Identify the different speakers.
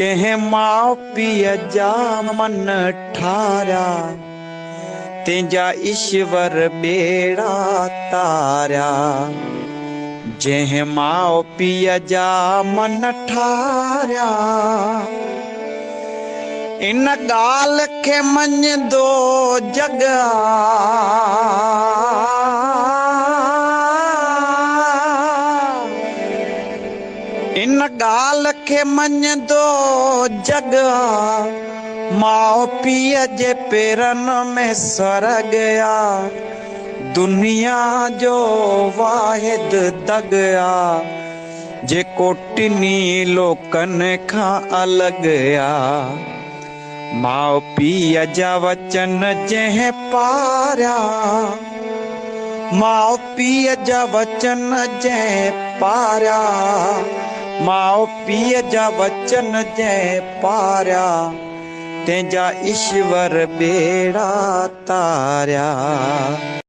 Speaker 1: कंहिं माउ पीअ जा मन ठारिया, तंहिंजा ईश्वर ॿेड़ा तारिया। जंहिं माउ पीअ जा मन ठारिया, इन ॻाल्हि खे मञंदो जग इन ॻाल्हि खे मञंदो जग। माउ पीअ जे पेरनि में स्वर्ग आ, दुनिया जो वाहिद दग आ, जेको टिनी लोकनि खां अलॻि आ। माउ पीअ जा वचन जंहिं पारिया, माउ पीअ जा वचन जंहिं पारिया, माउ पीअ जा वचन जंहिं पारिया, तंहिंजा ईश्वर ॿेड़ा तारिया।